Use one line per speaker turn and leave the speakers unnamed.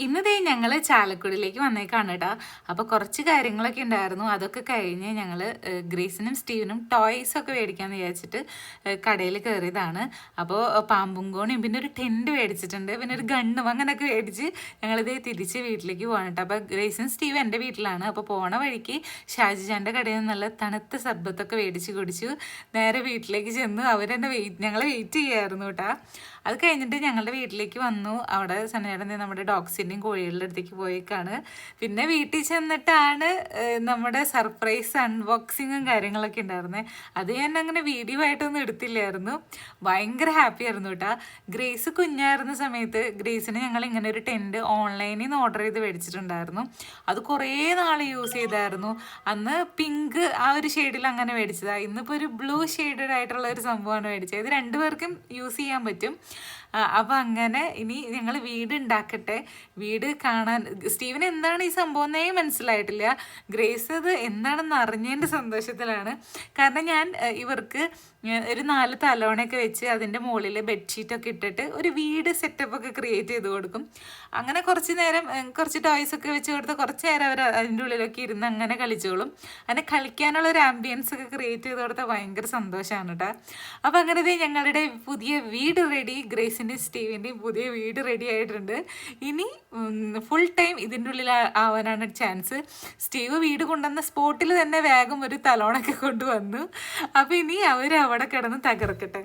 ഇന്നതേ ഞങ്ങൾ ചാലക്കുടിയിലേക്ക് വന്നേക്കാണ് കേട്ടോ. അപ്പോൾ കുറച്ച് കാര്യങ്ങളൊക്കെ ഉണ്ടായിരുന്നു. അതൊക്കെ കഴിഞ്ഞ് ഞങ്ങൾ ഗ്രേസിനും സ്റ്റീവിനും ടോയ്സ് ഒക്കെ മേടിക്കാമെന്ന് വിചാരിച്ചിട്ട് കടയിൽ കയറിയതാണ്. അപ്പോൾ പാമ്പും കോണിയും പിന്നെ ഒരു ടെൻറ്റ് മേടിച്ചിട്ടുണ്ട്, പിന്നെ ഒരു ഗണ്ണും അങ്ങനെയൊക്കെ മേടിച്ച് ഞങ്ങളിതേ തിരിച്ച് വീട്ടിലേക്ക് പോകാൻ കേട്ടോ. അപ്പോൾ ഗ്രേസും സ്റ്റീവും എൻ്റെ വീട്ടിലാണ്. അപ്പോൾ പോണ വഴിക്ക് ഷാജിജാൻ്റെ കടയിൽ നിന്ന് നല്ല തണുത്ത സർബത്തൊക്കെ മേടിച്ച് കുടിച്ചു നേരെ വീട്ടിലേക്ക് ചെന്നു. അവരെന്നെ ഞങ്ങളെ വെയിറ്റ് ചെയ്യായിരുന്നു കേട്ടോ. അത് കഴിഞ്ഞിട്ട് ഞങ്ങളുടെ വീട്ടിലേക്ക് വന്നു. അവിടെ സനേടൻ നമ്മുടെ ഡോഗ്സിൻ്റെയും കോഴികളുടെ അടുത്തേക്ക് പോയേക്കാണ്. പിന്നെ വീട്ടിൽ ചെന്നിട്ടാണ് നമ്മുടെ സർപ്രൈസ് അൺബോക്സിങ്ങും കാര്യങ്ങളൊക്കെ ഉണ്ടായിരുന്നത്. അത് ഞാൻ അങ്ങനെ വീഡിയോ ആയിട്ടൊന്നും എടുത്തില്ലായിരുന്നു. ഭയങ്കര ഹാപ്പി ആയിരുന്നു കേട്ടോ. ഗ്രേസ് കുഞ്ഞായിരുന്ന സമയത്ത് ഗ്രേസിന് ഞങ്ങൾ ഇങ്ങനെ ഒരു ടെൻറ്റ് ഓൺലൈനിൽ നിന്ന് ഓർഡർ ചെയ്ത് മേടിച്ചിട്ടുണ്ടായിരുന്നു. അത് കുറേ നാൾ യൂസ് ചെയ്തായിരുന്നു. അന്ന് പിങ്ക് ആ ഒരു ഷെയ്ഡിൽ അങ്ങനെ മേടിച്ചതാണ്. ഇന്നിപ്പോൾ ഒരു ബ്ലൂ ഷെയ്ഡഡ് ആയിട്ടുള്ള ഒരു സംഭവമാണ് മേടിച്ചത്. ഇത് രണ്ടുപേർക്കും യൂസ് ചെയ്യാൻ പറ്റും. അപ്പോൾ അങ്ങനെ ഇനി ഞങ്ങൾ വീട് ഉണ്ടാക്കട്ടെ. വീട് കാണാൻ സ്റ്റീവന് എന്താണ് ഈ സംഭവം എന്നേ മനസ്സിലായിട്ടില്ല. ഗ്രേസ് അത് എന്താണെന്ന് അറിഞ്ഞതിൻ്റെ സന്തോഷത്തിലാണ്. കാരണം ഞാൻ ഇവർക്ക് ഒരു 4 തലോണയൊക്കെ വെച്ച് അതിൻ്റെ മുകളിൽ ബെഡ്ഷീറ്റൊക്കെ ഇട്ടിട്ട് ഒരു വീട് സെറ്റപ്പൊക്കെ ക്രിയേറ്റ് ചെയ്ത് കൊടുക്കും. അങ്ങനെ കുറച്ച് നേരം കുറച്ച് ടോയ്സൊക്കെ വെച്ച് കൊടുത്ത് കുറച്ച് നേരം അവർ അതിൻ്റെ ഉള്ളിലൊക്കെ ഇരുന്ന് അങ്ങനെ കളിച്ചോളും. അങ്ങനെ കളിക്കാനുള്ള ഒരു ആംബിയൻസ് ഒക്കെ ക്രിയേറ്റ് ചെയ്ത് കൊടുത്താൽ ഭയങ്കര സന്തോഷമാണ് കേട്ടോ. അപ്പോൾ അങ്ങനെ ഞങ്ങളുടെ പുതിയ വീട് റെഡി. ഗ്രേസിൻ്റെയും സ്റ്റീവിൻ്റെയും പുതിയ വീട് റെഡി ആയിട്ടുണ്ട്. ഇനി ഫുൾ ടൈം ഇതിൻ്റെ ഉള്ളിൽ ആവാനാണ് ചാൻസ്. സ്റ്റീവ് വീട് കൊണ്ടുവന്ന സ്പോട്ടിൽ തന്നെ വേഗം ഒരു തലോണൊക്കെ കൊണ്ടുവന്നു. അപ്പോൾ ഇനി അവർ അവിടെ കിടന്ന് തകർക്കട്ടെ.